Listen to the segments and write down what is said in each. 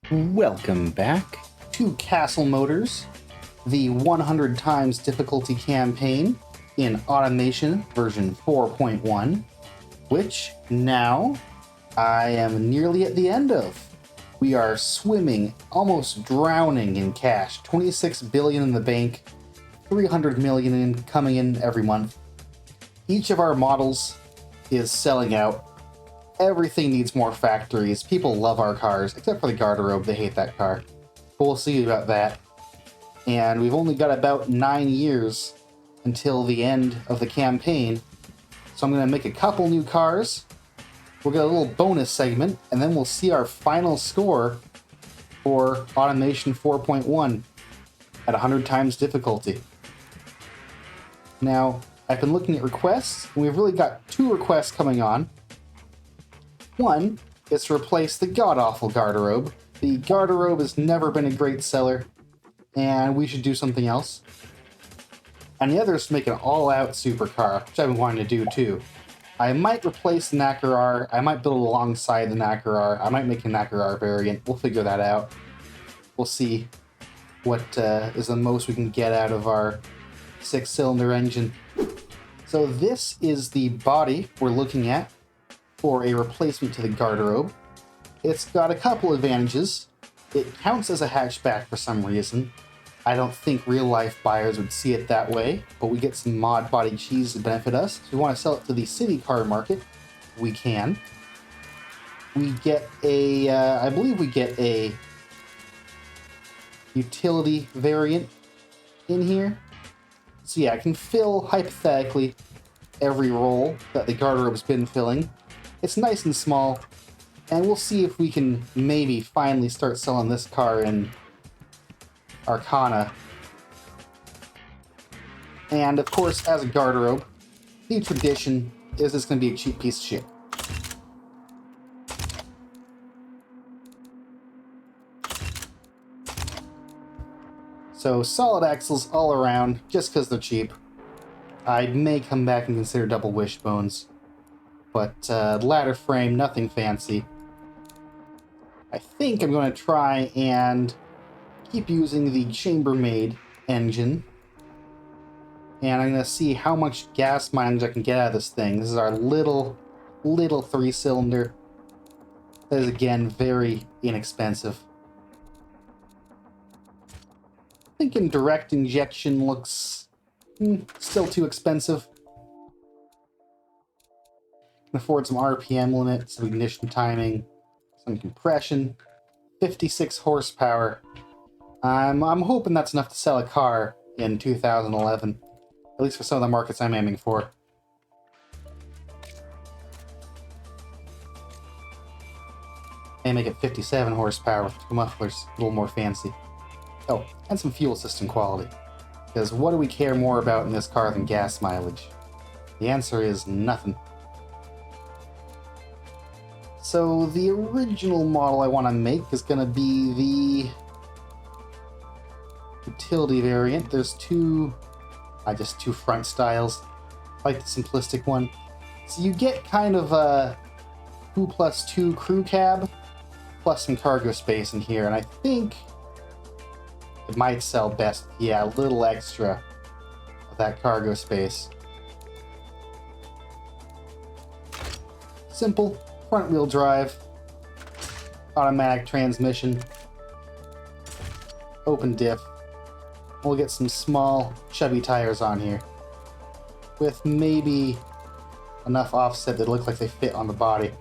Welcome back to Castle Motors, the 100 times difficulty campaign in Automation version 4.1, which now I am nearly at the end of. We are swimming, almost drowning in cash. 26 billion in the bank, 300 million coming in every month. Each of our models is selling out. Everything needs more factories. People love our cars, except for the Garderobe. They hate that car. But we'll see about that. And we've only got about 9 years until the end of the campaign. So I'm going to make a couple new cars. We'll get a little bonus segment, and then we'll see our final score for Automation 4.1 at 100 times difficulty. Now, I've been looking at requests, and we've really got 2 requests coming on. One is to replace the god-awful Garderobe. The Garderobe has never been a great seller, and we should do something else. And the other is to make an all-out supercar, which I've been wanting to do too. I might replace the Nakarar, I might build alongside the Nakarar, I might make a Nakarar variant, we'll figure that out. We'll see what is the most we can get out of our 6-cylinder engine. So this is the body we're looking at for a replacement to the Garderobe. It's got a couple advantages. It counts as a hatchback for some reason. I don't think real-life buyers would see it that way, but we get some mod body cheese to benefit us. If we want to sell it to the city car market, we can. We get a, I believe we get a utility variant in here. So yeah, I can fill, hypothetically, every role that the Garderobe's been filling. It's nice and small, and we'll see if we can maybe finally start selling this car in Arcana. And of course, as a Garderobe, the tradition is it's going to be a cheap piece of shit. So solid axles all around, just because they're cheap. I may come back and consider double wishbones, but ladder frame, nothing fancy. I think I'm going to try and keep using the chambermaid engine, and I'm going to see how much gas mileage I can get out of this thing. This is our little 3-cylinder. That is, again, very inexpensive. Thinking direct injection looks still too expensive. Can afford some RPM limit, some ignition timing, some compression, 56 horsepower. I'm hoping that's enough to sell a car in 2011, at least for some of the markets I'm aiming for. May make it 57 horsepower with 2 mufflers, a little more fancy. Oh, and some fuel system quality. Because what do we care more about in this car than gas mileage? The answer is nothing. So the original model I want to make is going to be the utility variant. There's just two front styles. I like the simplistic one. So you get kind of a 2+2 crew cab, plus some cargo space in here, and I think it might sell best, yeah, a little extra of that cargo space. Simple, front-wheel drive, automatic transmission, open diff. We'll get some small, chubby tires on here, with maybe enough offset that look like they fit on the body.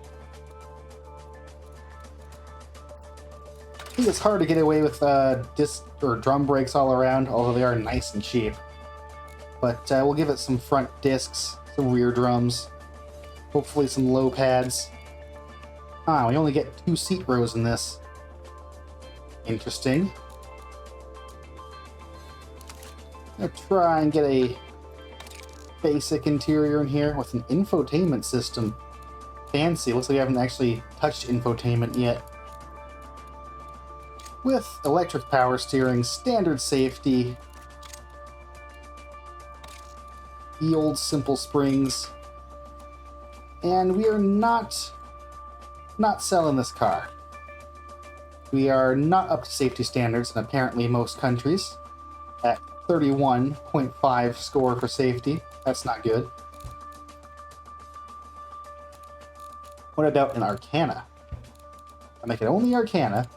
I think it's hard to get away with disc or drum brakes all around, although they are nice and cheap. But we'll give it some front discs, some rear drums, hopefully some low pads. We only get 2 seat rows in this. Interesting. I'm gonna try and get a basic interior in here with an infotainment system. Fancy. Looks like I haven't actually touched infotainment yet. With electric power steering, standard safety, the old simple springs, and we are not selling this car. We are not up to safety standards in apparently most countries, at 31.5 score for safety. That's not good. What about an Arcana? I make it only Arcana.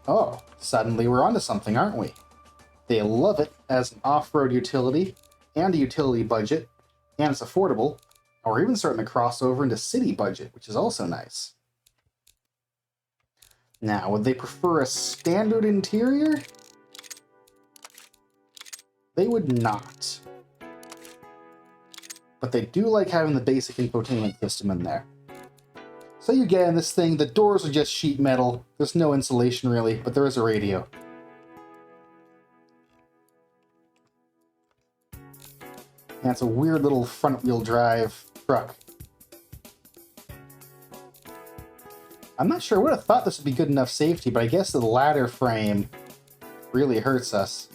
Oh, suddenly we're onto something, aren't we? They love it as an off-road utility and a utility budget, and it's affordable. And we're even starting to cross over into city budget, which is also nice. Now, would they prefer a standard interior? They would not. But they do like having the basic infotainment system in there. So you get in this thing, the doors are just sheet metal. There's no insulation really, but there is a radio. And it's a weird little front-wheel drive truck. I'm not sure. I would have thought this would be good enough safety, but I guess the ladder frame really hurts us.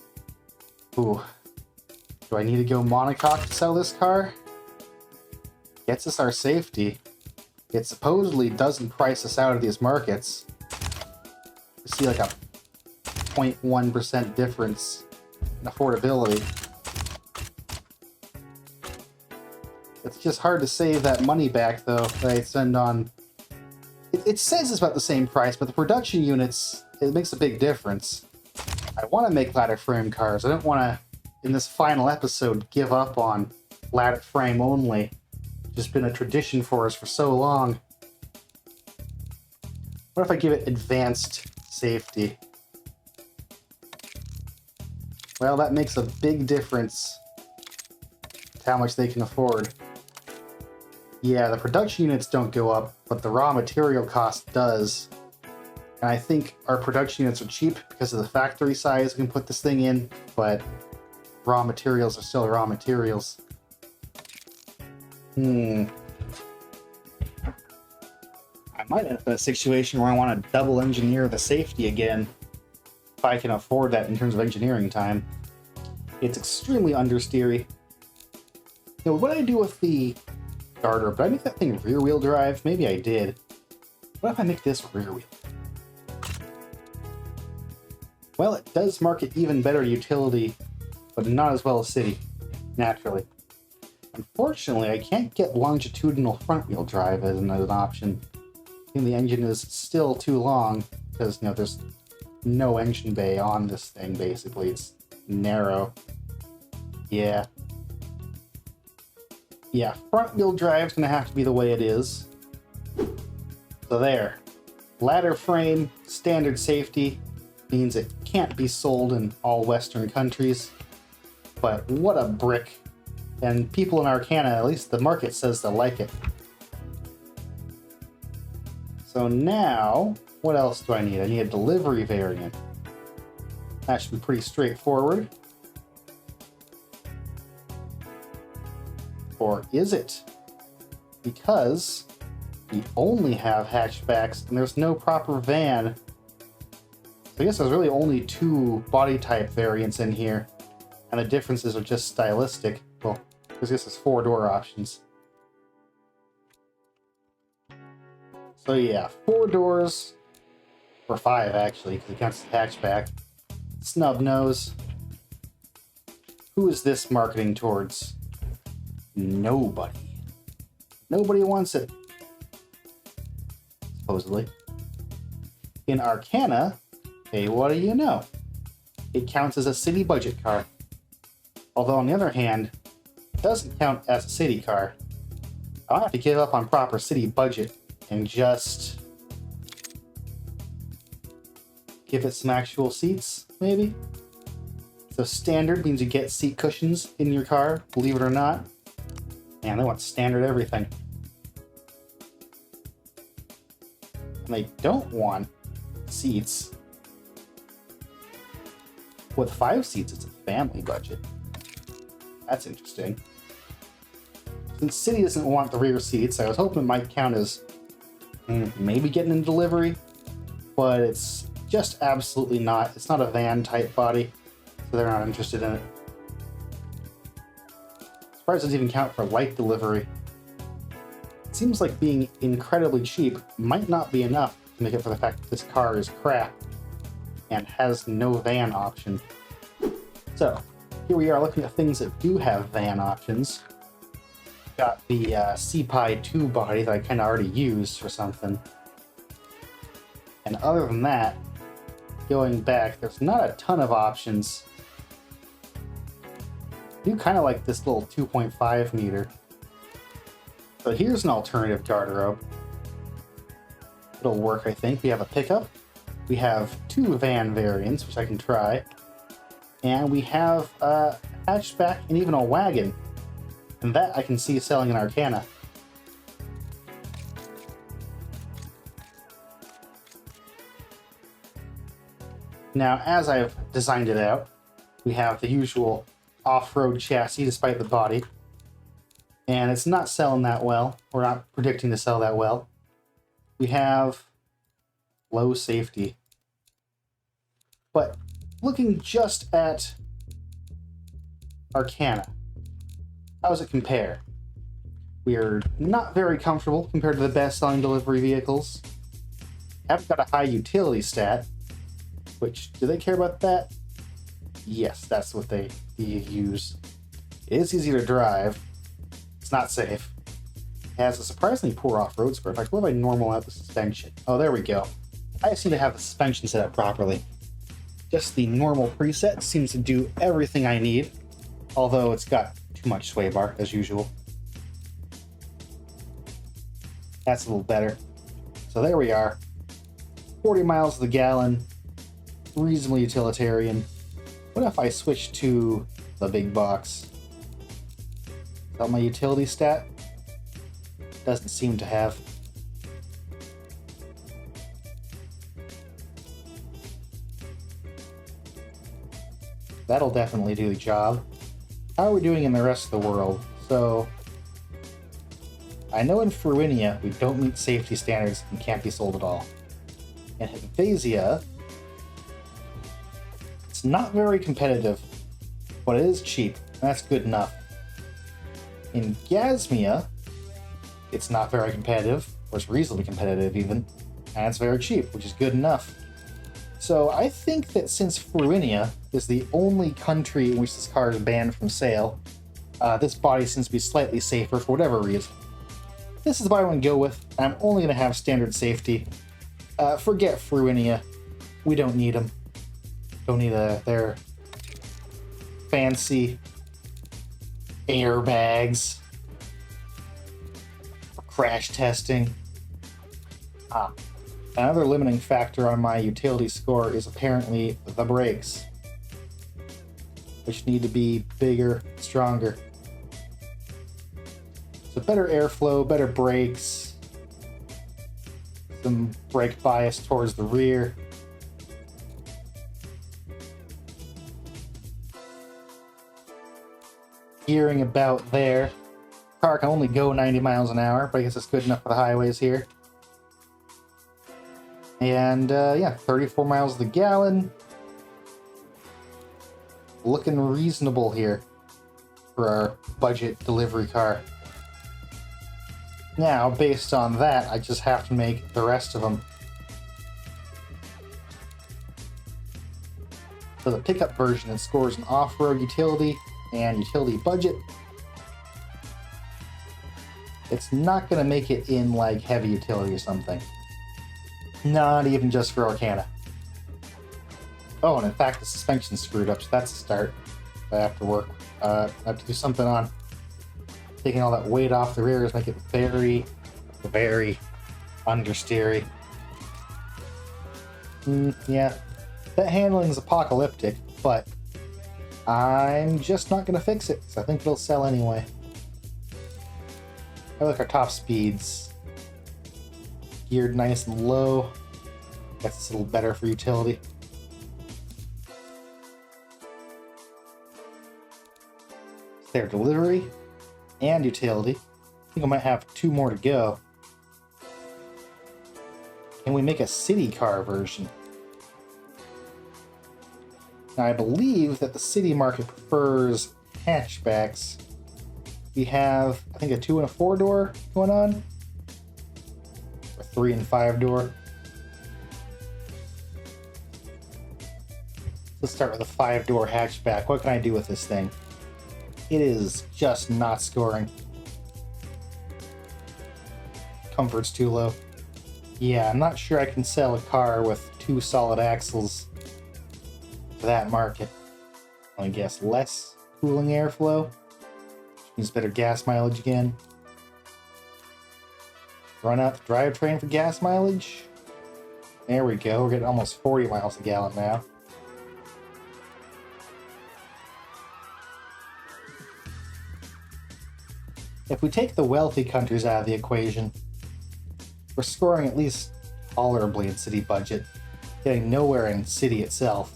Ooh. Do I need to go monocoque to sell this car? Gets us our safety. It supposedly doesn't price us out of these markets. You see like a 0.1% difference in affordability. It's just hard to save that money back, though, that I spend on... It says it's about the same price, but the production units, it makes a big difference. I want to make ladder frame cars. I don't want to, in this final episode, give up on ladder frame only. It's just been a tradition for us for so long. What if I give it advanced safety? Well, that makes a big difference to how much they can afford. Yeah, the production units don't go up, but the raw material cost does. And I think our production units are cheap because of the factory size we can put this thing in, but raw materials are still raw materials. I might end up in a situation where I want to double engineer the safety again, if I can afford that in terms of engineering time. It's extremely understeery. Now, what did I do with the starter? Did I make that thing rear-wheel drive? Maybe I did. What if I make this rear-wheel? Well, it does market even better utility, but not as well as city, naturally. Unfortunately, I can't get longitudinal front-wheel drive as an option. I think the engine is still too long, because, you know, there's no engine bay on this thing, basically. It's narrow. Yeah. Yeah, front-wheel drive's gonna have to be the way it is. So there. Ladder frame, standard safety, means it can't be sold in all Western countries. But what a brick. And people in Arcana, at least the market says they like it. So now, what else do I need? I need a delivery variant. That should be pretty straightforward. Or is it? Because we only have hatchbacks and there's no proper van. So I guess there's really only two body type variants in here. And the differences are just stylistic. Well, because this is 4-door options. So yeah, 4 doors. Or 5 actually, because it counts as hatchback. Snub nose. Who is this marketing towards? Nobody. Nobody wants it. Supposedly. In Arcana, hey, what do you know? It counts as a city budget car. Although on the other hand, it doesn't count as a city car. I'll have to give up on proper city budget and just give it some actual seats, maybe? So standard means you get seat cushions in your car, believe it or not. Man, they want standard everything. And they don't want seats. With 5 seats, it's a family budget. That's interesting. Since City doesn't want the rear seats, I was hoping it might count as maybe getting in delivery, but it's just absolutely not. It's not a van type body, so they're not interested in it. Surprised it doesn't even count for light delivery. seems like being incredibly cheap might not be enough to make up for the fact that this car is crap and has no van option. So, here we are looking at things that do have van options. Got the Sipahi II body that I kind of already used for something. And other than that, going back, there's not a ton of options. I do kind of like this little 2.5 meter. So here's an alternative garderobe. It'll work, I think. We have a pickup. We have 2 van variants, which I can try. And we have a hatchback and even a wagon. And that I can see selling in Arcana. Now, as I've designed it out, we have the usual off-road chassis despite the body. And it's not selling that well. We're not predicting to sell that well. We have low safety. But looking just at Arcana, how does it compare? We are not very comfortable compared to the best-selling delivery vehicles. Haven't got a high utility stat, which, do they care about that? Yes, that's what they use. It is easy to drive. It's not safe. It has a surprisingly poor off-road score. In fact, what if I normal out the suspension? Oh, there we go. I just need to have the suspension set up properly. Just the normal preset seems to do everything I need, although it's got too much sway bar, as usual. That's a little better. So there we are. 40 miles to the gallon. Reasonably utilitarian. What if I switch to the big box? Is that my utility stat? Doesn't seem to have. That'll definitely do the job. How are we doing in the rest of the world? So, I know in Fruinia we don't meet safety standards and can't be sold at all. In Hypatia, it's not very competitive, but it is cheap, and that's good enough. In Gasmia, it's not very competitive, or it's reasonably competitive even, and it's very cheap, which is good enough. So I think that since Fruinia is the only country in which this car is banned from sale, this body seems to be slightly safer for whatever reason. This is what I'm going to go with, and I'm only going to have standard safety. Forget Fruinia. We don't need them. Don't need their fancy airbags for crash testing. Another limiting factor on my utility score is apparently the brakes, which need to be bigger, stronger. So better airflow, better brakes, some brake bias towards the rear. Gearing about there. Car can only go 90 miles an hour, but I guess it's good enough for the highways here. And yeah, 34 miles to the gallon. Looking reasonable here for our budget delivery car. Now, based on that, I just have to make the rest of them. For the pickup version, it scores an off-road utility and utility budget. It's not going to make it in like heavy utility or something. Not even just for Arcana. Oh, and in fact, the suspension's screwed up, so that's a start. I have to work. I have to do something on taking all that weight off the rears, make it very, very understeery. Yeah, that handling is apocalyptic, but I'm just not going to fix it, because I think it'll sell anyway. I like our top speeds. Geared nice and low. Guess it's a little better for utility. It's their delivery and utility. I think I might have 2 more to go. Can we make a city car version? Now I believe that the city market prefers hatchbacks. We have, I think, a 2 and a 4 door going on. 3 and 5 door. Let's start with a 5 door hatchback. What can I do with this thing? It is just not scoring. Comfort's too low. Yeah, I'm not sure I can sell a car with 2 solid axles for that market. I guess less cooling airflow. Needs better gas mileage again. Run out the drivetrain for gas mileage. There we go. We're getting almost 40 miles a gallon now. If we take the wealthy countries out of the equation, we're scoring at least tolerably in city budget, getting nowhere in city itself,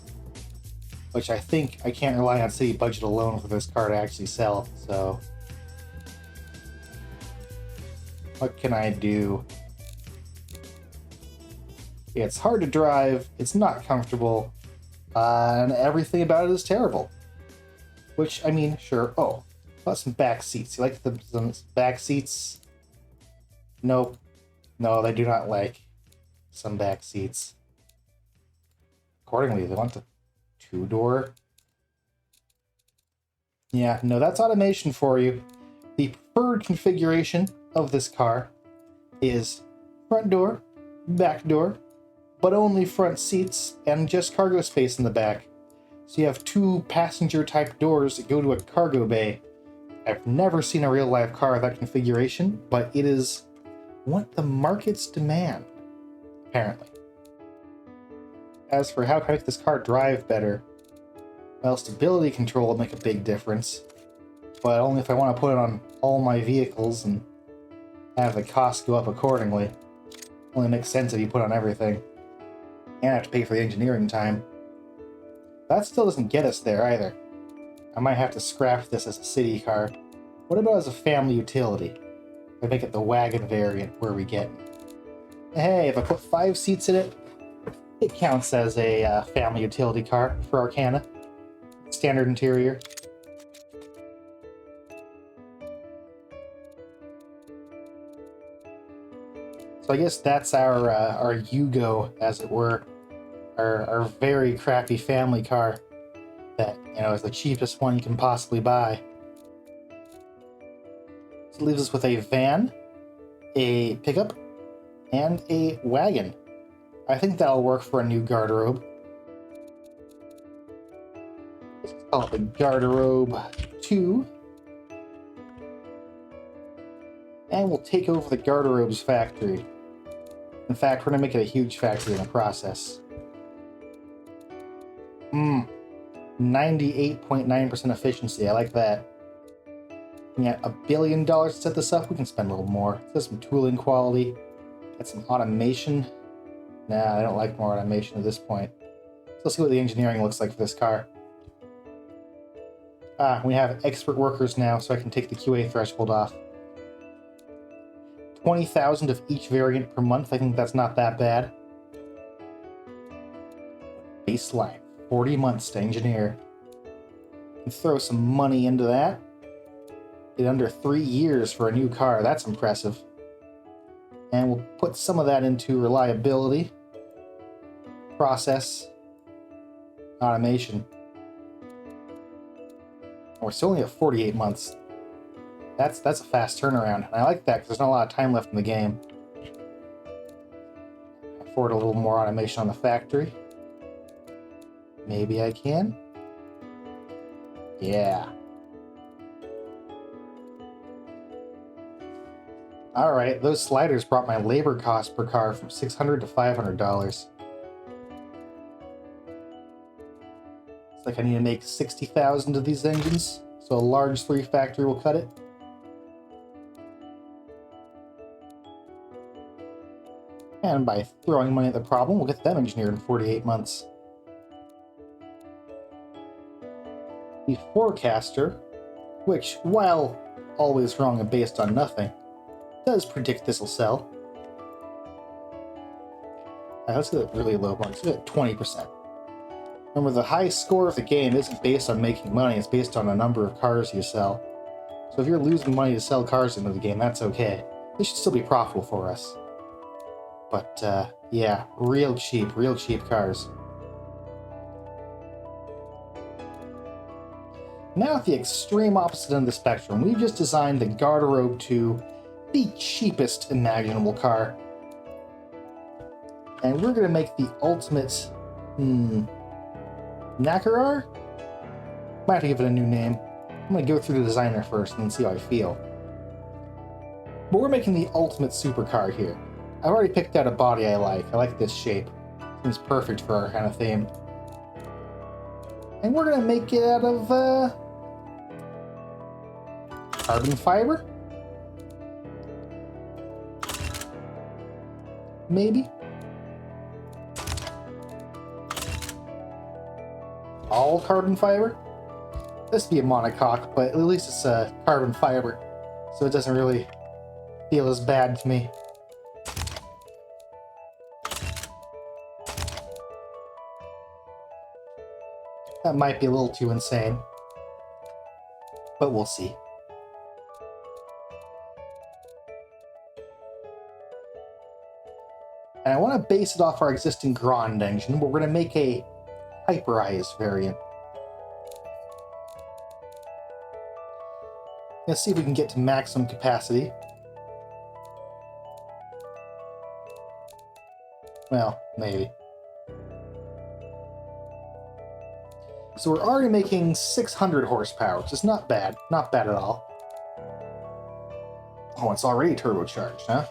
which I think I can't rely on city budget alone for this car to actually sell, so what can I do? It's hard to drive, it's not comfortable, and everything about it is terrible. Which, I mean, sure. Oh, about some back seats. You like some back seats? Nope. No, they do not like some back seats. Accordingly, they want the 2-door. Yeah, no, that's automation for you. The preferred configuration of this car is front door, back door, but only front seats and just cargo space in the back. So you have 2 passenger type doors that go to a cargo bay. I've never seen a real life car of that configuration, but it is what the markets demand, apparently. As for how can I make this car drive better, well, stability control will make a big difference, but only if I want to put it on all my vehicles and have the cost go up accordingly. Only makes sense if you put on everything. And I have to pay for the engineering time. That still doesn't get us there either. I might have to scrap this as a city car. What about as a family utility? If I make it the wagon variant, where we get? Hey, if I put 5 seats in it, it counts as a family utility car for Arcana. Standard interior. So I guess that's our Yugo, as it were. Our very crappy family car that, you know, is the cheapest one you can possibly buy. So it leaves us with a van, a pickup, and a wagon. I think that'll work for a new garderobe. Let's call it the Garderobe II. And we'll take over the Garderobe's factory. In fact, we're going to make it a huge factory in the process. 98.9% efficiency. I like that. We got $1 billion to set this up. We can spend a little more. Let's get some tooling quality. Get some automation. Nah, I don't like more automation at this point. So let's see what the engineering looks like for this car. We have expert workers now, so I can take the QA threshold off. 20,000 of each variant per month. I think that's not that bad. Baseline. 40 months to engineer. And throw some money into that. Get under 3 years for a new car. That's impressive. And we'll put some of that into reliability, process, automation. We're still only at 48 months. That's a fast turnaround. And I like that because there's not a lot of time left in the game. Afford a little more automation on the factory. Maybe I can. Yeah. Alright, those sliders brought my labor cost per car from $600 to $500. It's like I need to make 60,000 of these engines, so a large 3 factory will cut it. And by throwing money at the problem, we'll get them engineered in 48 months. The forecaster, which, while always wrong and based on nothing, does predict this will sell. Alright, let's get a really low mark. Let's get 20%. Remember, the high score of the game isn't based on making money, it's based on the number of cars you sell. So if you're losing money to sell cars into the game, that's okay. This should still be profitable for us. But, yeah, real cheap cars. Now at the extreme opposite end of the spectrum, we've just designed the Garderobe II, the cheapest imaginable car. And we're going to make the ultimate... Nakarar? Might have to give it a new name. I'm going to go through the designer first and see how I feel. But we're making the ultimate supercar here. I've already picked out a body I like. I like this shape. Seems perfect for our kind of theme. And we're going to make it out of, carbon fiber? Maybe? All carbon fiber? This would be a monocoque, but at least it's a carbon fiber, so it doesn't really feel as bad to me. That might be a little too insane, but we'll see. And I want to base it off our existing Grond engine, but we're going to make a hyperized variant. Let's see if we can get to maximum capacity. Well, maybe. So we're already making 600 horsepower, which is not bad. Not bad at all. Oh, it's already turbocharged, huh?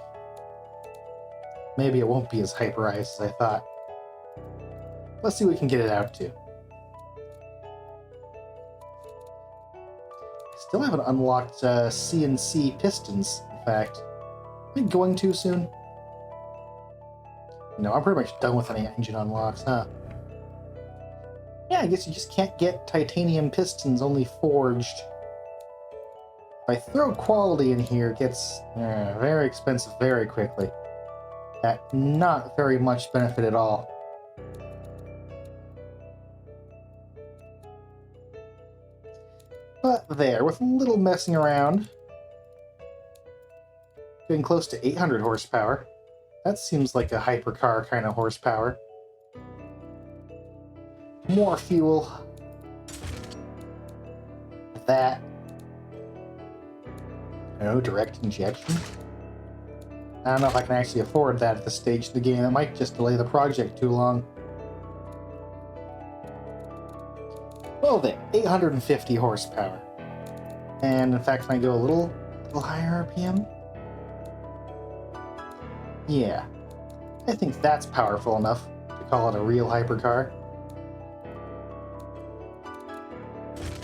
Maybe it won't be as hyperized as I thought. Let's see what we can get it out to. Still haven't unlocked CNC pistons, in fact. Am I going too soon? No, I'm pretty much done with any engine unlocks, huh? Yeah, I guess you just can't get titanium pistons, only forged. If I throw quality in here, it gets very expensive very quickly. At not very much benefit at all. But there, with a little messing around, getting close to 800 horsepower. That seems like a hypercar kind of horsepower. More fuel. That. No direct injection. I don't know if I can actually afford that at this stage of the game. It might just delay the project too long. Well then, 850 horsepower. And in fact, can I go a little higher RPM? Yeah. I think that's powerful enough to call it a real hypercar.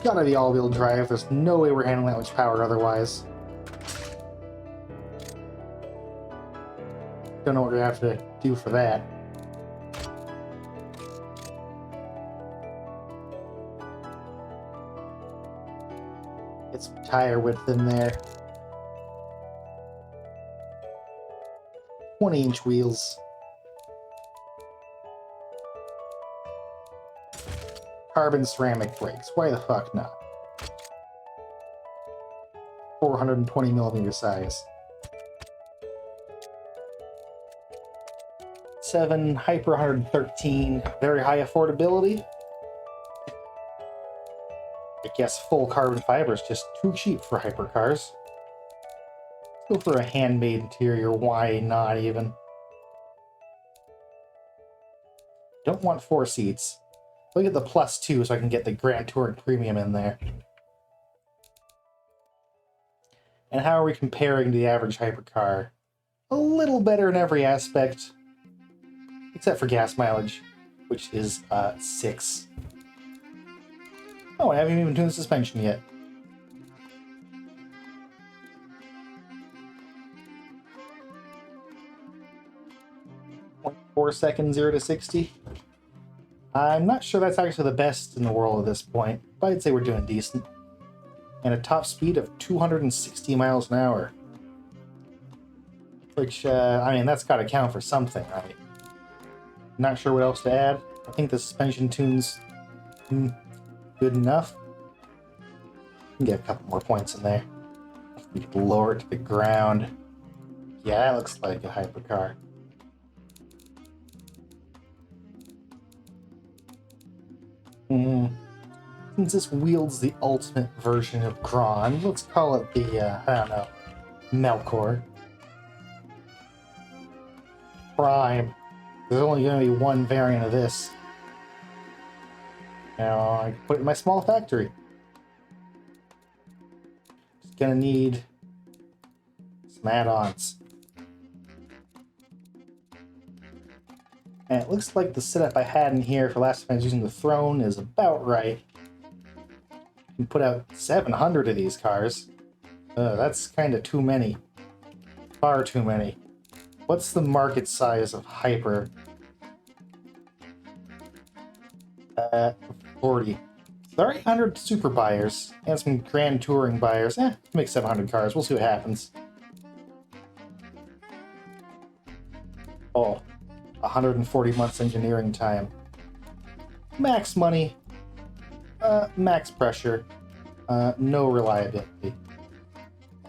Gotta be all-wheel drive. There's no way we're handling that much power otherwise. Don't know what we're gonna have to do for that. Get some tire width in there. 20-inch wheels. Carbon ceramic brakes. Why the fuck not? 420mm size. 7 Hyper 113. Very high affordability. I guess full carbon fiber is just too cheap for hypercars. Let's go for a handmade interior. Why not even? Don't want 4 seats. Look at the +2 so I can get the Gran Turismo Premium in there. And how are we comparing to the average hypercar? A little better in every aspect. Except for gas mileage, which is 6. Oh, I haven't even tuned the suspension yet. 0.4 seconds, 0 to 60. I'm not sure that's actually the best in the world at this point, but I'd say we're doing decent. And a top speed of 260 miles an hour. Which, I mean, that's got to count for something, right? Not sure what else to add. I think the suspension tune's good enough. Can get a couple more points in there. We can lower it to the ground. Yeah, that looks like a hypercar. Since this wields the ultimate version of Grond, let's call it the, I don't know, Melkor. Prime. There's only going to be one variant of this. Now, I can put it in my small factory. Just gonna need some add-ons. And it looks like the setup I had in here for last time I was using the throne is about right. You can put out 700 of these cars. That's kind of too many. Far too many. What's the market size of Hyper? 40. There are 800 super buyers and some Grand Touring buyers. Make 700 cars. We'll see what happens. Oh, 140 months engineering time. Max money. Max pressure. No reliability.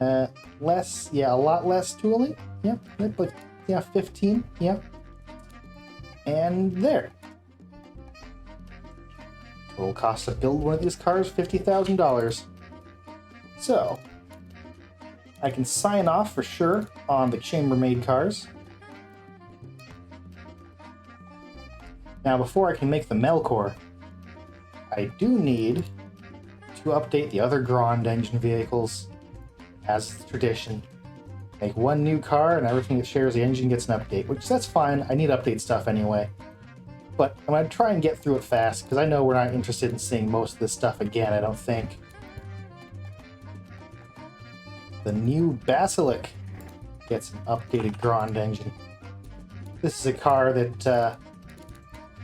A lot less tooling. Yep, but yeah, 15. Yep. And there. Total cost to build one of these cars, $50,000. So, I can sign off for sure on the chambermaid cars. Now, before I can make the Melkor, I do need to update the other Grond engine vehicles, as is tradition. Make one new car and everything that shares the engine gets an update, which that's fine. I need update stuff anyway. But I'm going to try and get through it fast, because I know we're not interested in seeing most of this stuff again, I don't think. The new Basilic gets an updated Grond engine. This is a car that,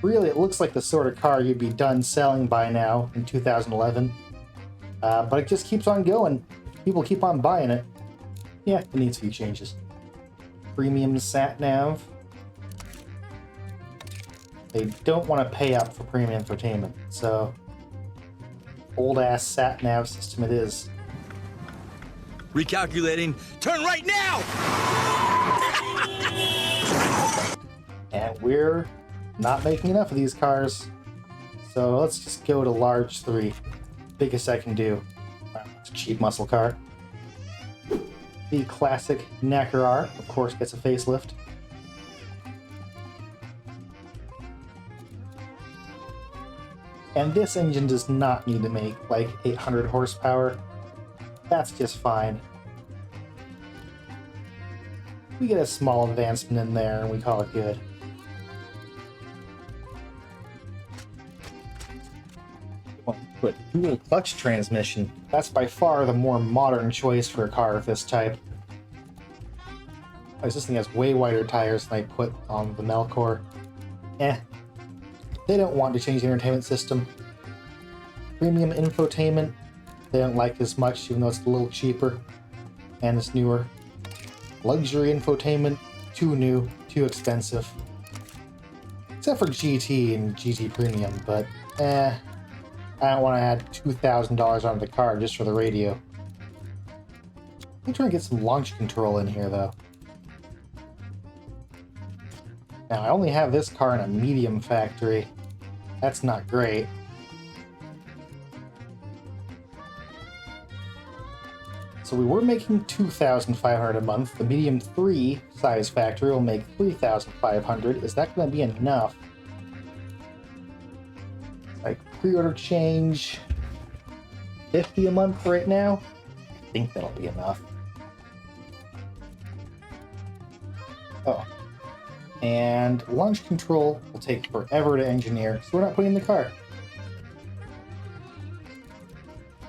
really, it looks like the sort of car you'd be done selling by now in 2011. But it just keeps on going. People keep on buying it. Yeah, it needs a few changes. Premium sat-nav. They don't want to pay up for premium infotainment, so old-ass sat-nav system it is. Recalculating. Turn right now! And we're not making enough of these cars, so let's just go to large 3. Biggest I can do. It's a cheap muscle car. The classic Nakarar, of course, gets a facelift. And this engine does not need to make like 800 horsepower. That's just fine. We get a small advancement in there and we call it good. Put dual clutch transmission. That's by far the more modern choice for a car of this type. This thing has way wider tires than I put on the Melkor. They don't want to change the entertainment system. Premium infotainment, they don't like as much, even though it's a little cheaper and it's newer. Luxury infotainment, too new, too expensive. Except for GT and GT Premium, but I don't want to add $2,000 onto the car just for the radio. I'm trying to get some launch control in here, though. Now, I only have this car in a medium factory. That's not great. So we were making $2,500 a month. The medium 3 size factory will make $3,500. Is that going to be enough? Like pre-order change, $50 a month right now. I think that'll be enough. Oh. And launch control will take forever to engineer, so we're not putting in the car.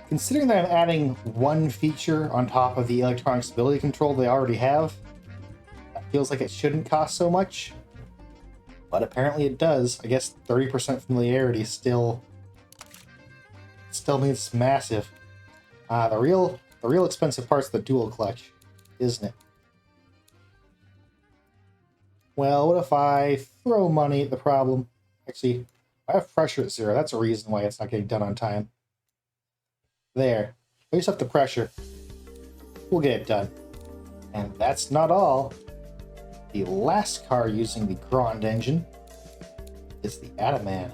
Considering that I'm adding one feature on top of the electronic stability control they already have, that feels like it shouldn't cost so much. But apparently it does. I guess 30% familiarity still means it's massive. The real expensive part's the dual clutch, isn't it? Well, what if I throw money at the problem? Actually, I have pressure at 0. That's a reason why it's not getting done on time. There. We just have the pressure. We'll get it done. And that's not all. The last car using the Grond engine is the Ataman.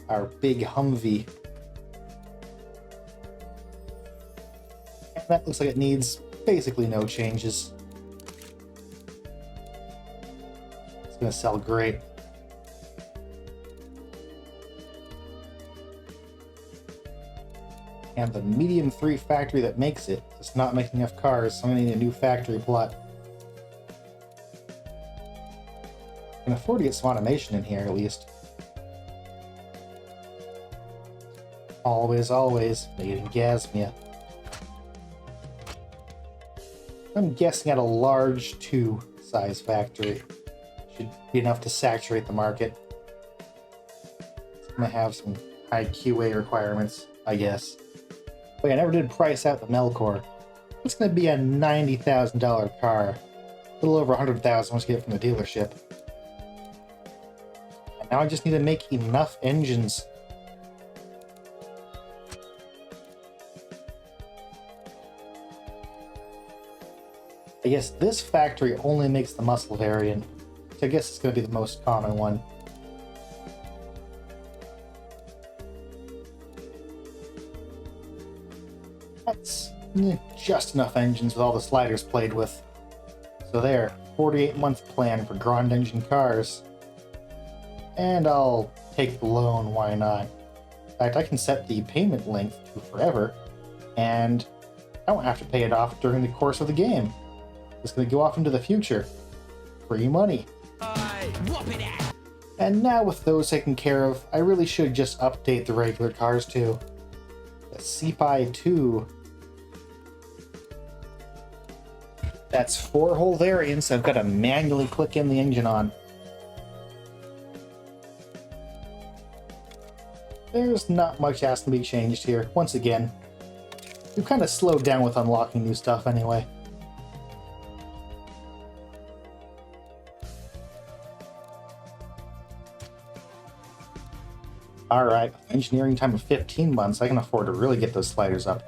our big Humvee. And that looks like it needs basically no changes. It's going to sell great. And the medium 3 factory that makes it is not making enough cars, so I'm going to need a new factory plot. I can afford to get some automation in here at least. Always, always made in Gasmia. I'm guessing at a large 2 size factory should be enough to saturate the market. It's going to have some high QA requirements, I guess. But I never did price out the Melkor. It's going to be a $90,000 car. A little over $100,000 once you get it from the dealership. And now I just need to make enough engines. I guess this factory only makes the muscle variant, so I guess it's going to be the most common one. That's just enough engines with all the sliders played with. So there, 48-month plan for Grond engine cars. And I'll take the loan, why not? In fact, I can set the payment length to forever, and I won't have to pay it off during the course of the game. It's going to go off into the future. Free money. And now with those taken care of, I really should just update the regular cars too. The Sipahi II. That's 4 whole variants I've got to manually click in the engine on. There's not much has to be changed here. Once again, we've kind of slowed down with unlocking new stuff anyway. Alright, engineering time of 15 months, I can afford to really get those sliders up.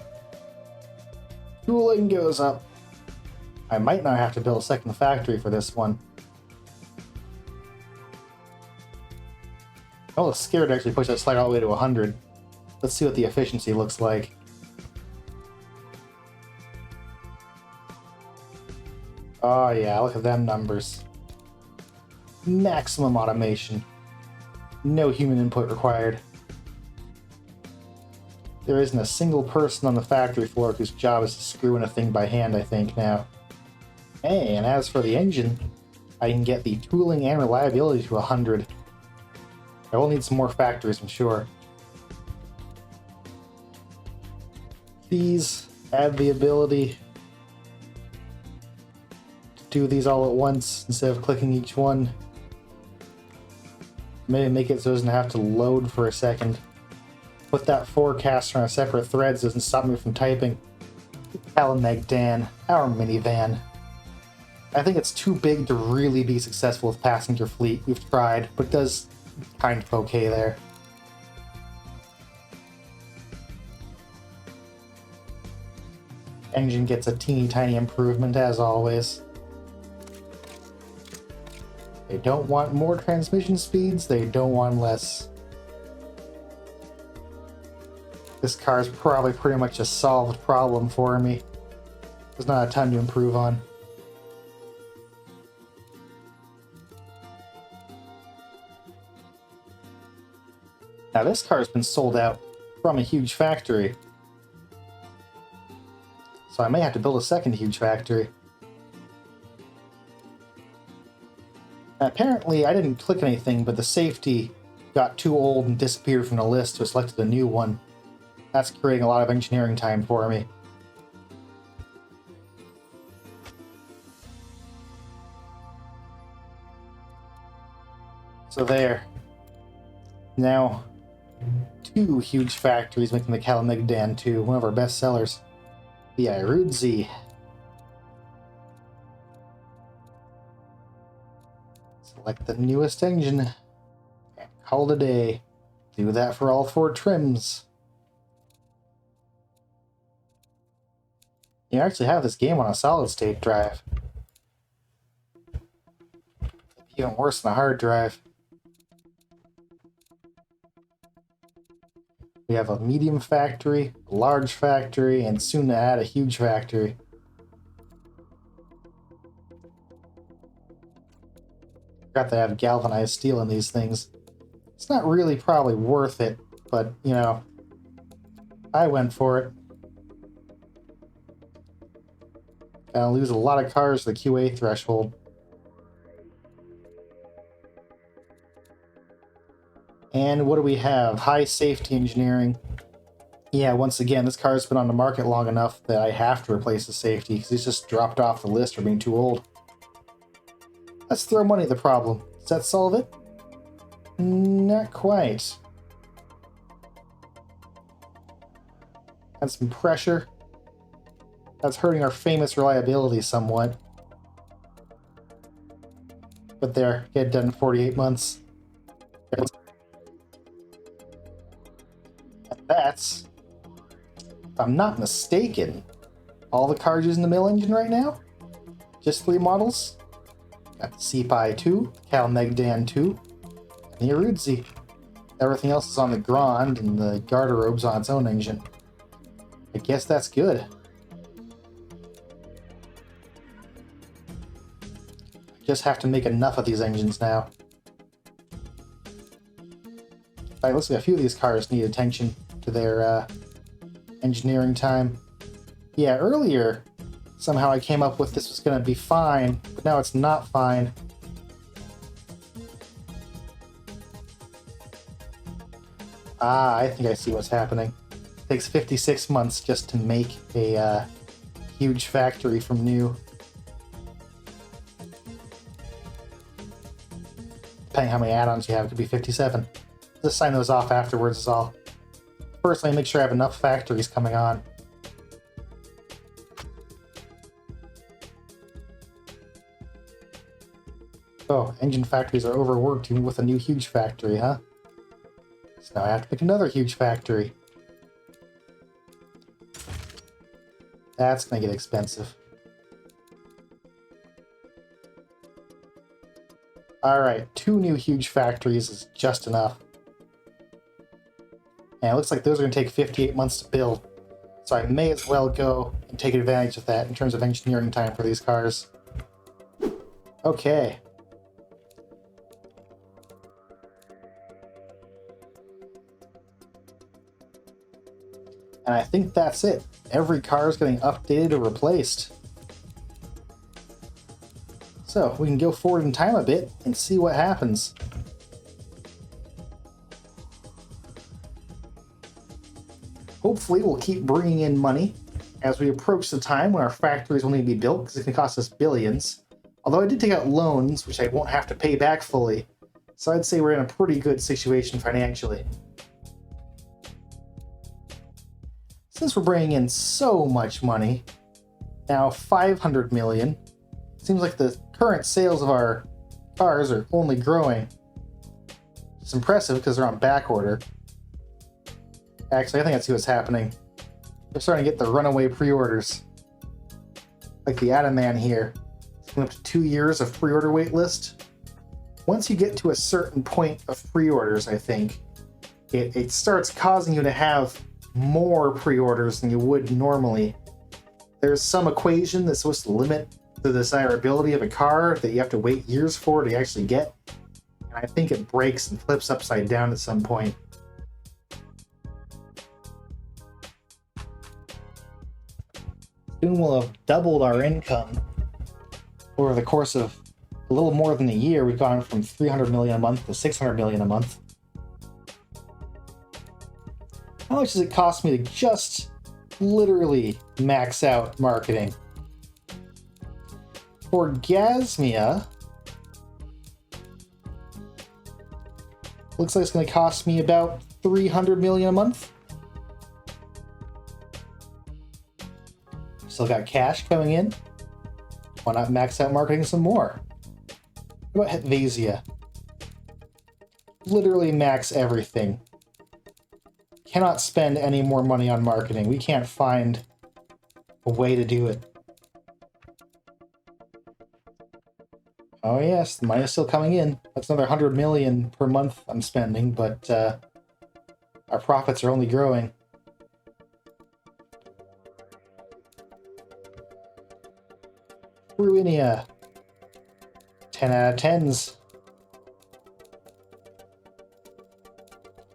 Tooling goes up. I might not have to build a second factory for this one. I was scared to actually push that slider all the way to 100. Let's see what the efficiency looks like. Oh yeah, look at them numbers. Maximum automation. No human input required. There isn't a single person on the factory floor whose job is to screw in a thing by hand, I think, now. Hey, and as for the engine, I can get the tooling and reliability to 100. I will need some more factories, I'm sure. These add the ability to do these all at once instead of clicking each one. Maybe make it so it doesn't have to load for a second. Put that forecaster on a separate thread so it doesn't stop me from typing. Kalemegdan, our minivan. I think it's too big to really be successful with passenger fleet. We've tried, but it does kind of okay there. Engine gets a teeny tiny improvement as always. They don't want more transmission speeds, they don't want less. This car is probably pretty much a solved problem for me. There's not a ton to improve on. Now this car's been sold out from a huge factory. So I may have to build a second huge factory. Apparently I didn't click anything, but the safety got too old and disappeared from the list, so I selected a new one. That's creating a lot of engineering time for me. So there. Now, 2 huge factories making the Kalemegdan II, one of our best sellers. The Irudzi. Select the newest engine and call it a day. Do that for all 4 trims. You actually have this game on a solid-state drive. Even worse than a hard drive. We have a medium factory, a large factory, and soon to add a huge factory. Forgot to have galvanized steel in these things. It's not really probably worth it, but, you know, I went for it. Gotta lose a lot of cars to the QA threshold. And what do we have? High safety engineering. Yeah, once again, this car's been on the market long enough that I have to replace the safety because it's just dropped off the list for being too old. Let's throw money at the problem. Does that solve it? Not quite. Add some pressure. That's hurting our famous reliability somewhat. But there, get it done in 48 months. And that's, if I'm not mistaken, all the cars using the mill engine right now? Just 3 models? Got the Sipahi II, Kalemegdan II, and the Arudzzi. Everything else is on the Grond, and the Garderobe's on its own engine. I guess that's good. Just have to make enough of these engines now. Alright, looks like a few of these cars need attention to their engineering time. Yeah, earlier, somehow I came up with this was going to be fine, but now it's not fine. Ah, I think I see what's happening. It takes 56 months just to make a huge factory from new. Depending how many add-ons you have, it could be 57. Just sign those off afterwards is all. First, let me make sure I have enough factories coming on. Oh, engine factories are overworked even with a new huge factory, huh? So now I have to make another huge factory. That's gonna get expensive. Alright, 2 new huge factories is just enough. And it looks like those are going to take 58 months to build. So I may as well go and take advantage of that in terms of engineering time for these cars. Okay. And I think that's it. Every car is getting updated or replaced. So we can go forward in time a bit and see what happens. Hopefully we'll keep bringing in money as we approach the time when our factories will need to be built, because it can cost us billions. Although I did take out loans, which I won't have to pay back fully, so I'd say we're in a pretty good situation financially. Since we're bringing in so much money, now 500 million, seems like the current sales of our cars are only growing. It's impressive because they're on back order. Actually, I think I see what's happening. They're starting to get the runaway pre-orders. Like the Ataman here. It's going up to 2 years of pre-order wait list. Once you get to a certain point of pre-orders, I think, it starts causing you to have more pre-orders than you would normally. There's some equation that's supposed to limit the desirability of a car that you have to wait years for to actually get. And I think it breaks and flips upside down at some point. Soon we'll have doubled our income over the course of a little more than a year. We've gone from 300 million a month to 600 million a month. How much does it cost me to just literally max out marketing? For Gasmia, looks like it's going to cost me about 300 million a month. Still got cash coming in. Why not max out marketing some more? What about Hetvasia? Literally max everything. Cannot spend any more money on marketing. We can't find a way to do it. Oh yes, the money is still coming in. That's another 100 million per month I'm spending, but Our profits are only growing. Ruinia. 10 out of 10s.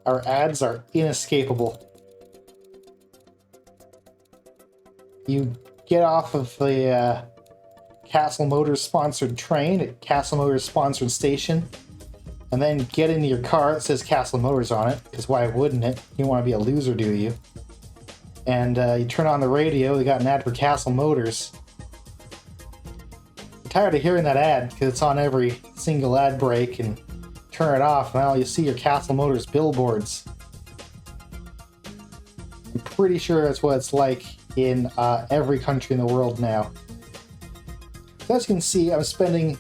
Our ads are inescapable. You get off of the Castle Motors sponsored train at Castle Motors sponsored station, and then get into your car that says Castle Motors on it, because why wouldn't it? You don't want to be a loser, do you? And you turn on the radio, they got an ad for Castle Motors. I'm tired of hearing that ad, because it's on every single ad break, and turn it off, and all you see are Castle Motors billboards. I'm pretty sure that's what it's like in every country in the world now. So as you can see, I'm spending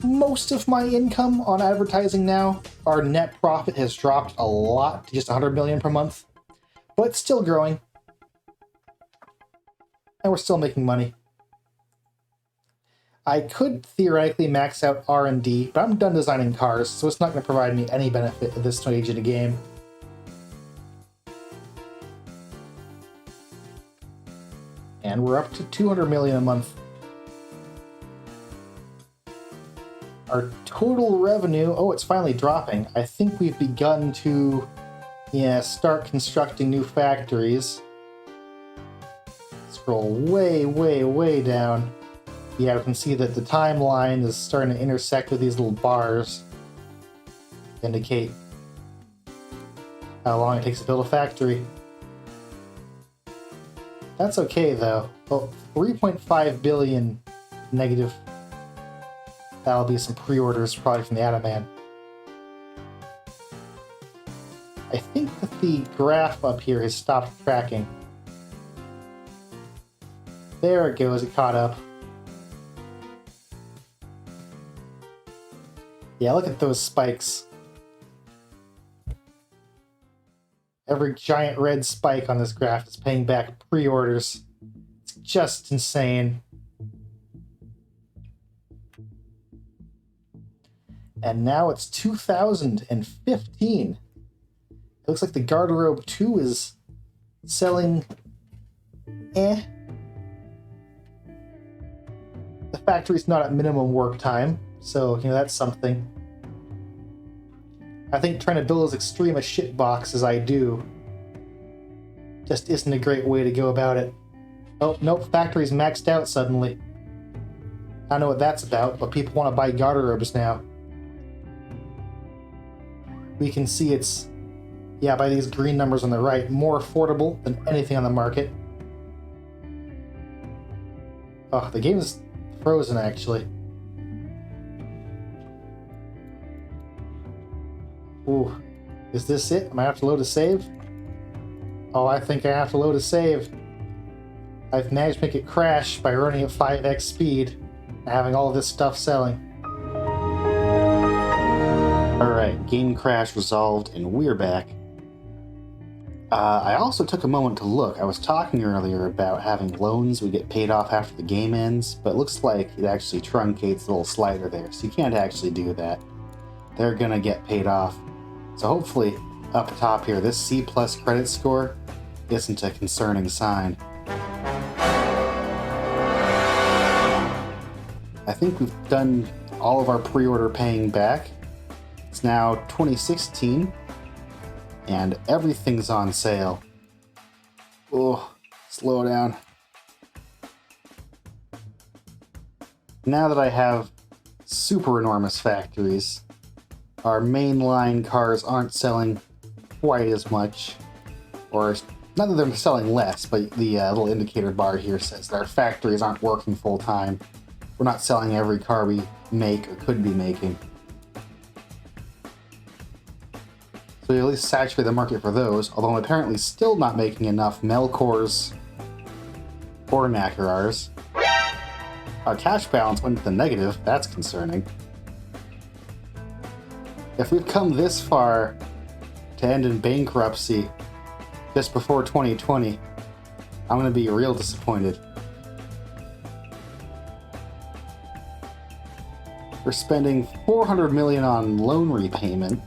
most of my income on advertising now. Our net profit has dropped a lot to just 100 million per month, but it's still growing. And we're still making money. I could theoretically max out R&D, but I'm done designing cars, so it's not going to provide me any benefit at this stage of the game. And we're up to 200 million a month. Our total revenue, oh, it's finally dropping. I think we've begun to start constructing new factories. Scroll way, way, way down. Yeah, we can see that the timeline is starting to intersect with these little bars. Indicate how long it takes to build a factory. That's okay, though. Oh, 3.5 billion negative. That'll be some pre-orders probably from the Ataman. I think that the graph up here has stopped tracking. There it goes, it caught up. Yeah, look at those spikes. Every giant red spike on this graph is paying back pre-orders. It's just insane. And now it's 2015. It looks like the Garderobe II is selling The factory's not at minimum work time, so, that's something. I think trying to build as extreme a shitbox as I do just isn't a great way to go about it. Oh, nope, factory's maxed out suddenly. I don't know what that's about, but people want to buy garderobes now. We can see it's, by these green numbers on the right, more affordable than anything on the market. Oh, the game is frozen, actually. Ooh, is this it? Am I have to load a save? Oh, I think I have to load a save. I've managed to make it crash by running at 5x speed and having all of this stuff selling. Alright, game crash resolved, and we're back. I also took a moment to look. I was talking earlier about having loans would get paid off after the game ends, but it looks like it actually truncates the little slider there, so you can't actually do that. They're gonna get paid off. So hopefully, up top here, this C+ credit score isn't a concerning sign. I think we've done all of our pre-order paying back. It's now 2016, and everything's on sale. Oh, slow down. Now that I have super enormous factories, our mainline cars aren't selling quite as much, or not that they're selling less, but the little indicator bar here says that our factories aren't working full time. We're not selling every car we make or could be making. So we at least saturate the market for those, although I'm apparently still not making enough Melkors or Nakarars. Our cash balance went to the negative, that's concerning. If we've come this far to end in bankruptcy just before 2020, I'm going to be real disappointed. We're spending $400 million on loan repayment,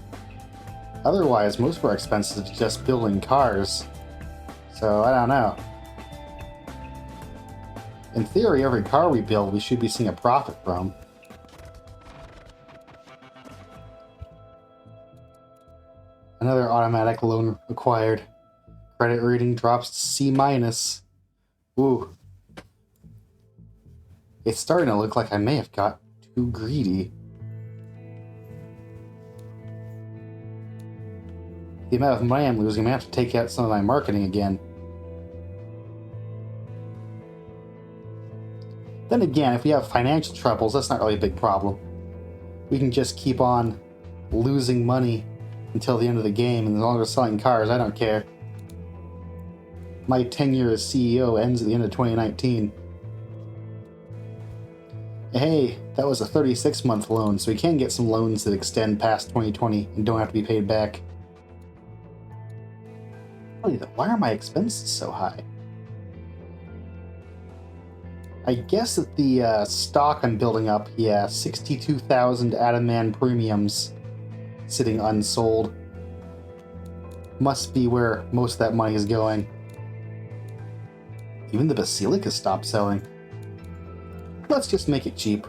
Otherwise, most of our expenses are just building cars. So, I don't know. In theory, every car we build, we should be seeing a profit from. Another automatic loan acquired. Credit rating drops to C-. Ooh. It's starting to look like I may have got too greedy. The amount of money I'm losing, I may have to take out some of my marketing again. Then again, if we have financial troubles, that's not really a big problem. We can just keep on losing money until the end of the game, and as long as we're selling cars, I don't care. My tenure as CEO ends at the end of 2019. Hey, that was a 36-month loan, so we can get some loans that extend past 2020 and don't have to be paid back. Why are my expenses so high? I guess that the stock I'm building up, yeah, 62,000 Ataman premiums sitting unsold. Must be where most of that money is going. Even the Basilic has stopped selling. Let's just make it cheap.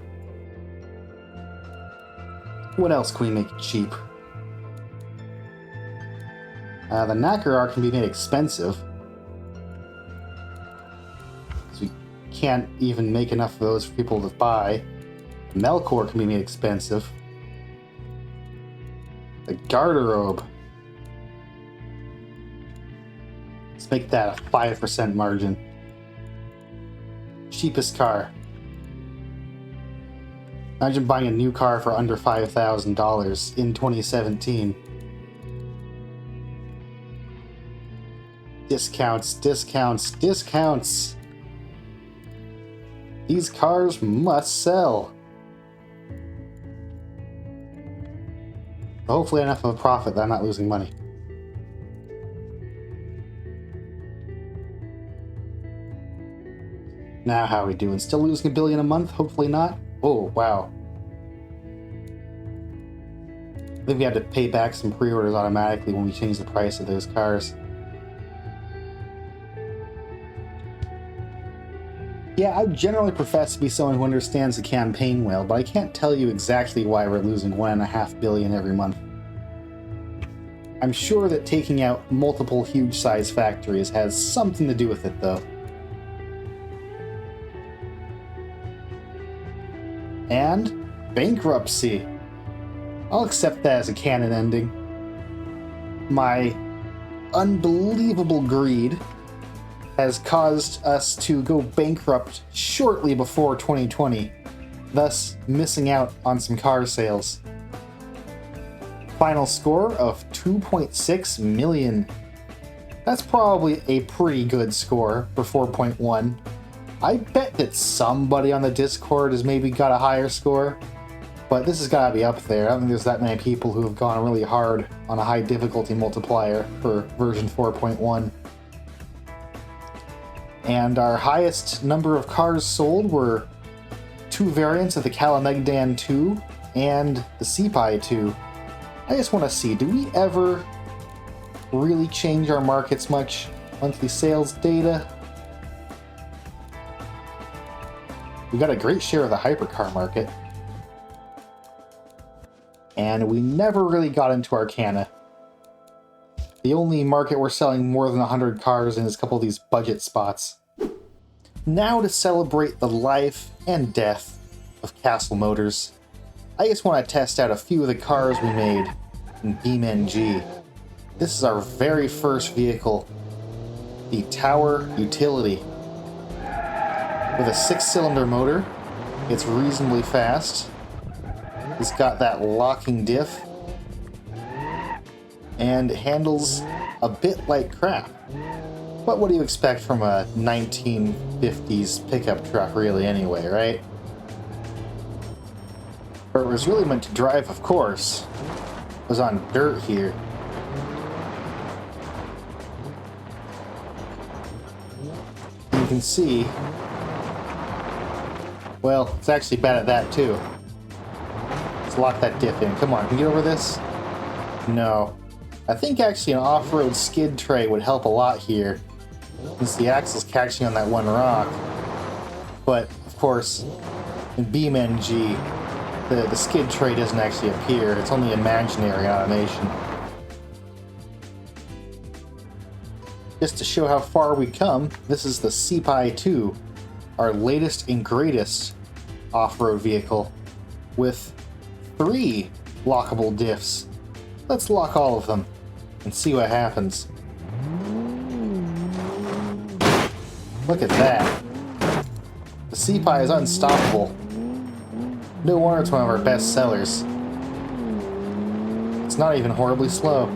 What else can we make cheap? The Knackerar can be made expensive. Because we can't even make enough of those for people to buy. Melkor can be made expensive. The Garderobe. Let's make that a 5% margin. Cheapest car. Imagine buying a new car for under $5,000 in 2017. Discounts, discounts, discounts! These cars must sell. Hopefully enough of a profit that I'm not losing money. Now how are we doing? Still losing $1 billion a month? Hopefully not. Oh, wow. I think we had to pay back some pre-orders automatically when we changed the price of those cars. Yeah, I generally profess to be someone who understands the campaign well, but I can't tell you exactly why we're losing $1.5 billion every month. I'm sure that taking out multiple huge-size factories has something to do with it, though. And bankruptcy. I'll accept that as a canon ending. My unbelievable greed has caused us to go bankrupt shortly before 2020, thus missing out on some car sales. Final score of 2.6 million. That's probably a pretty good score for 4.1. I bet that somebody on the Discord has maybe got a higher score, but this has got to be up there. I don't think there's that many people who have gone really hard on a high difficulty multiplier for version 4.1. And our highest number of cars sold were 2 variants of the Kalemegdan II and the Sipahi II. I just want to see, do we ever really change our markets much? Monthly sales data. We got a great share of the hypercar market. And we never really got into Arcana. The only market we're selling more than 100 cars in is a couple of these budget spots. Now to celebrate the life and death of Castle Motors, I just want to test out a few of the cars we made in BeamNG. This is our very first vehicle, the Tower Utility. With a 6-cylinder motor, it's reasonably fast. It's got that locking diff, and it handles a bit like crap. But what do you expect from a 1950s pickup truck, really, anyway, right? Where it was really meant to drive, of course, was on dirt here. You can see, well, it's actually bad at that too. Let's lock that diff in. Come on, can you get over this? No. I think actually an off-road skid tray would help a lot here, since the axle's catching on that one rock. But, of course, in BeamNG, the skid tray doesn't actually appear. It's only imaginary animation. Just to show how far we come, this is the Sipahi II, our latest and greatest off-road vehicle, with 3 lockable diffs. Let's lock all of them and see what happens. Look at that. The Sipahi is unstoppable. No wonder it's one of our best sellers. It's not even horribly slow.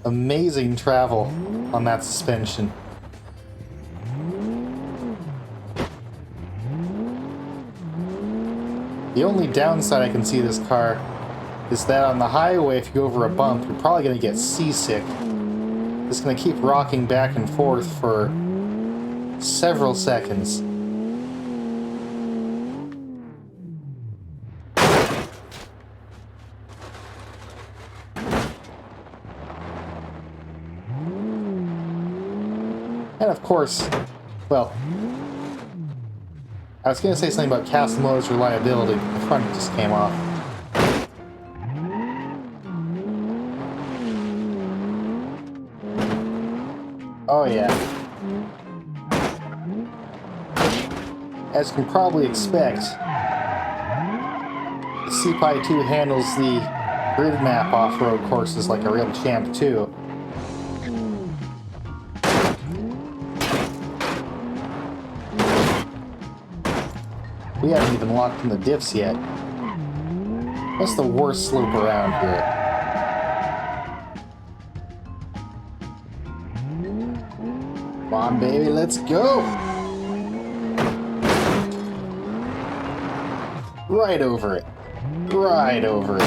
Amazing travel on that suspension. The only downside I can see of this car is that on the highway, if you go over a bump, you're probably going to get seasick. It's going to keep rocking back and forth for several seconds. And of course, well, I was going to say something about Castle Motor's reliability, but the front just came off. Oh yeah. As you can probably expect, the Sipahi II handles the grid map off-road courses like a real champ too. We haven't even locked in the diffs yet. What's the worst slope around here? Come on, baby, let's go! Right over it. Right over it.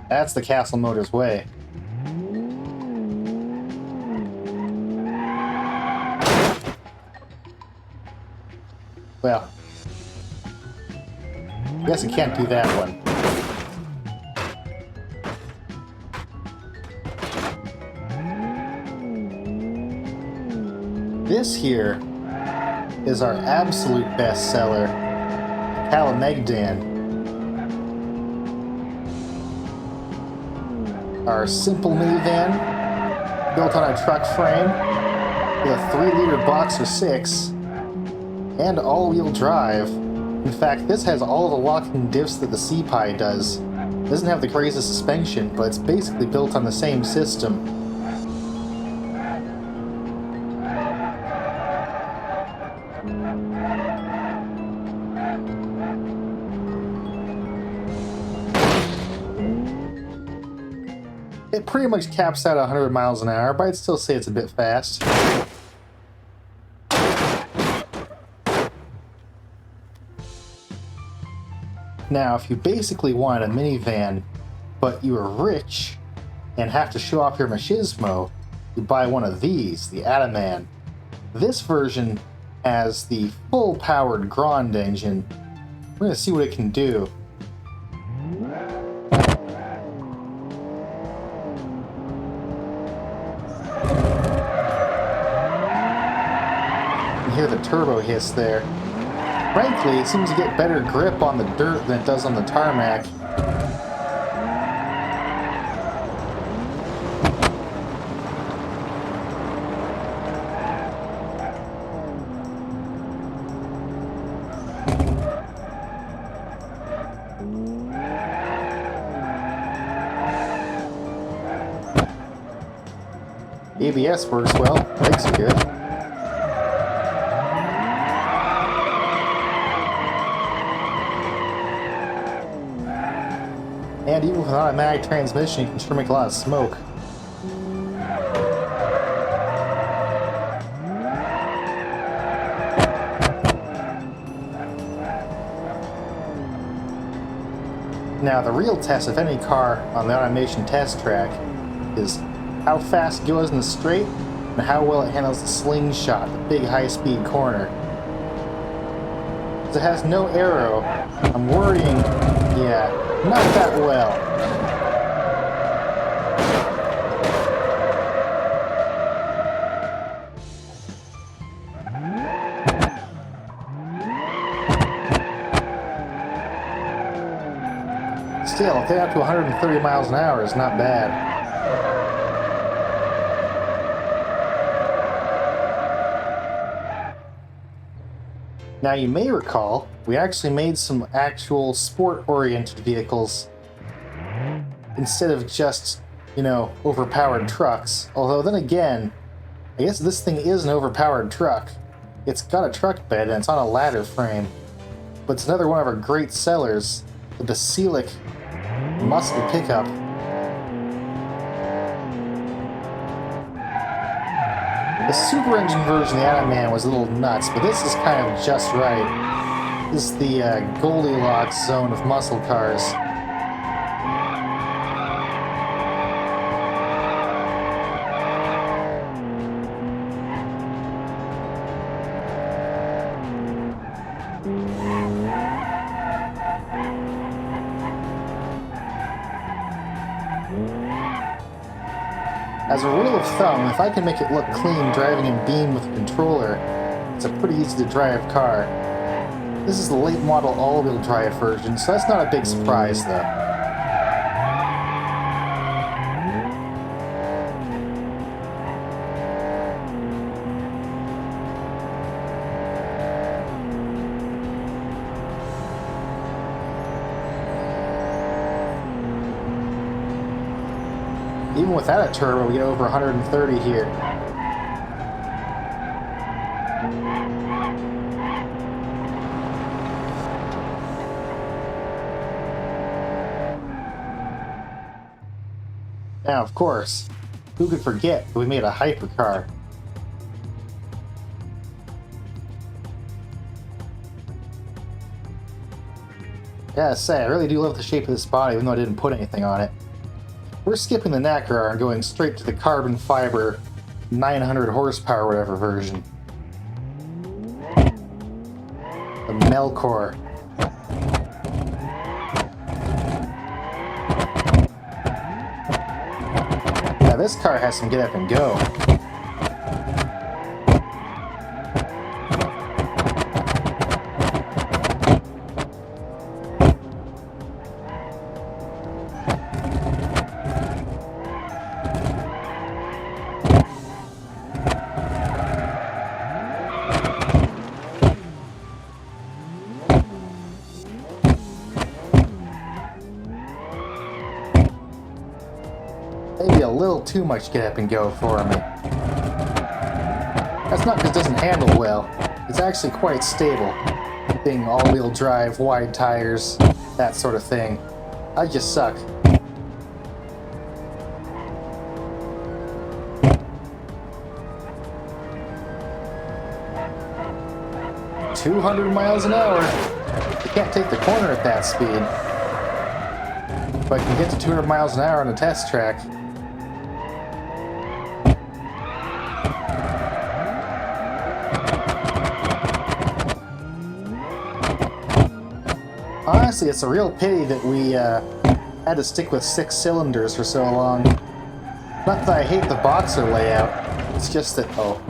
That's the Castle Motors way. Well, I guess I can't do that one. This here is our absolute best seller, Kalemegdan. Our simple minivan, built on a truck frame, with a 3-liter boxer 6, and all-wheel drive. In fact, this has all the locking diffs that the Sipahi does. It doesn't have the craziest suspension, but it's basically built on the same system. It pretty much caps out 100 miles an hour, but I'd still say it's a bit fast. Now, if you basically wanted a minivan, but you are rich and have to show off your machismo, you buy one of these, the Ataman. This version has the full-powered Grond engine. We're going to see what it can do. Hear the turbo hiss there. Frankly, it seems to get better grip on the dirt than it does on the tarmac. ABS works well, brakes are good. And even with an automatic transmission, you can sure make a lot of smoke. Now, the real test of any car on the automation test track is how fast it goes in the straight and how well it handles the slingshot, the big high-speed corner. Because it has no arrow, I'm worrying, yeah, not that well. Still, getting up to 130 miles an hour is not bad. Now, you may recall, we actually made some actual sport-oriented vehicles instead of just, overpowered trucks. Although, then again, I guess this thing is an overpowered truck. It's got a truck bed and it's on a ladder frame. But it's another one of our great sellers, the Basilic muscle pickup. The super engine version of the Ataman was a little nuts, but this is kind of just right. This is the Goldilocks zone of muscle cars. As a rule of thumb, if I can make it look clean driving in beam with a controller, it's a pretty easy to drive car. This is the late model all-wheel drive version, so that's not a big surprise though. Even without a turbo, we get over 130 here. Now, of course, who could forget that we made a hypercar? Gotta say, I really do love the shape of this body, even though I didn't put anything on it. We're skipping the Nacrar and going straight to the carbon fiber 900 horsepower whatever version. The Melkor. Now this car has some get up and go. Maybe a little too much get up and go for me. That's not because it doesn't handle well. It's actually quite stable. Being all-wheel drive, wide tires, that sort of thing. I just suck. "200 miles an hour. You can't take the corner at that speed. If I can get to 200 miles an hour on a test track. Honestly, it's a real pity that we had to stick with 6 cylinders for so long. Not that I hate the boxer layout, it's just that... oh.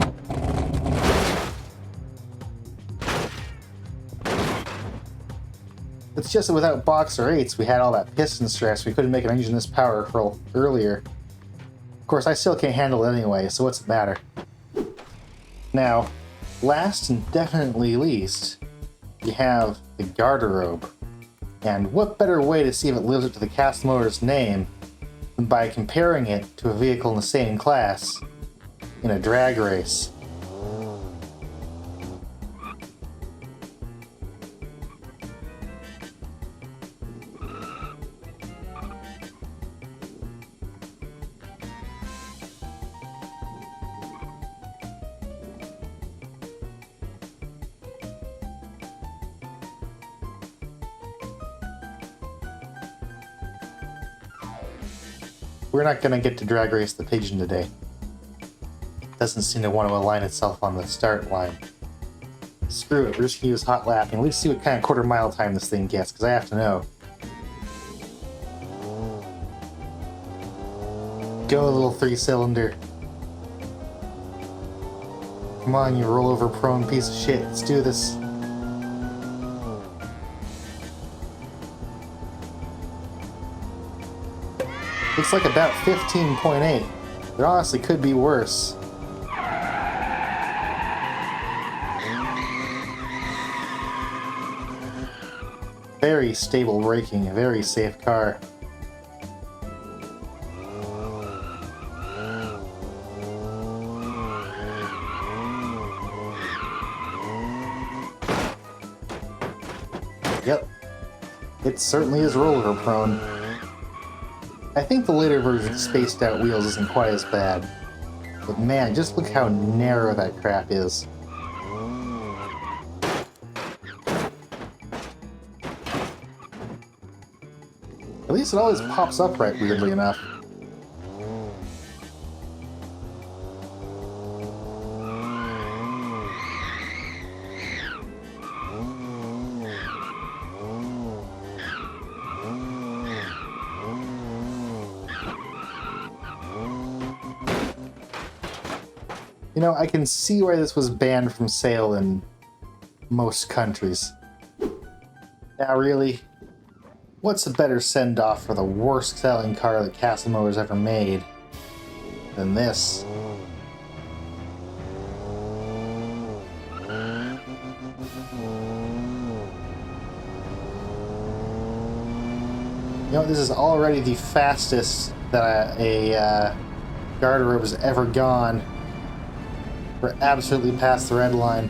It's just that without boxer 8s, we had all that piston stress. We couldn't make an engine this powerful earlier. Of course, I still can't handle it anyway, so what's the matter? Now, last and definitely least, you have the Garderobe. And what better way to see if it lives up to the Castle Motors name than by comparing it to a vehicle in the same class in a drag race. we're not going to get to drag race the pigeon today. It doesn't seem to want to align itself on the start line. Screw it, we're just going to use hot lapping. Let's see what kind of quarter-mile time this thing gets, because I have to know. Go, little three-cylinder. Come on, you rollover-prone piece of shit. Let's do this. Looks like about 15.8. It honestly could be worse. Very stable braking, a very safe car. Yep, it certainly is rollover prone. I think the later version of spaced out wheels isn't quite as bad. But man, just look how narrow that crap is. At least it always pops upright, weirdly enough. You know, I can see why this was banned from sale in most countries. Now really, what's a better send-off for the worst-selling car that Kalemegdan's ever made than this? You know, this is already the fastest that a Garderobe has ever gone. We're absolutely past the red line.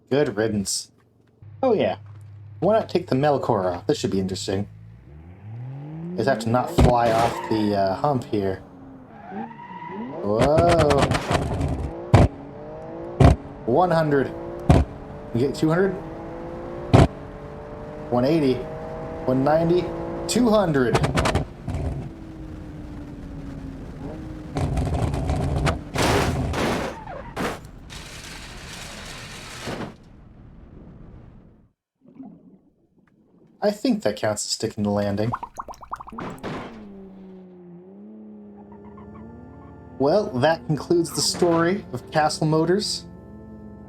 Good riddance. Oh yeah, why not take the Melkor off? This should be interesting. You just have to not fly off the hump here. Whoa. 100. You get 200? 180. 190. 200. I think that counts as sticking the landing. Well, that concludes the story of Kalemegdan.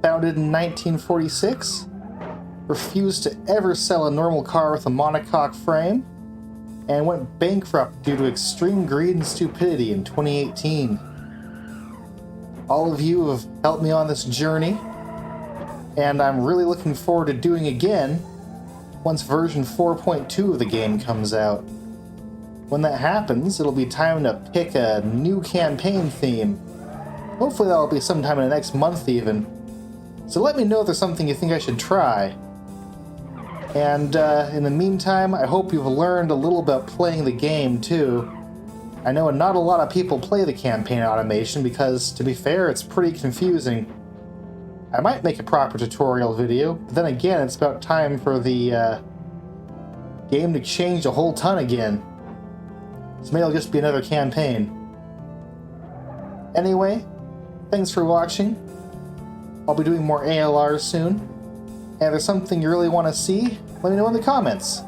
Founded in 1946, refused to ever sell a normal car with a monocoque frame, and went bankrupt due to extreme greed and stupidity in 2018. All of you have helped me on this journey, and I'm really looking forward to doing again once version 4.2 of the game comes out. When that happens, it'll be time to pick a new campaign theme. Hopefully that'll be sometime in the next month even. So let me know if there's something you think I should try. And in the meantime, I hope you've learned a little about playing the game too. I know not a lot of people play the campaign automation because, to be fair, it's pretty confusing. I might make a proper tutorial video, but then again, it's about time for the game to change a whole ton again. So maybe it'll just be another campaign. Anyway, thanks for watching. I'll be doing more ALRs soon. And if there's something you really want to see, let me know in the comments.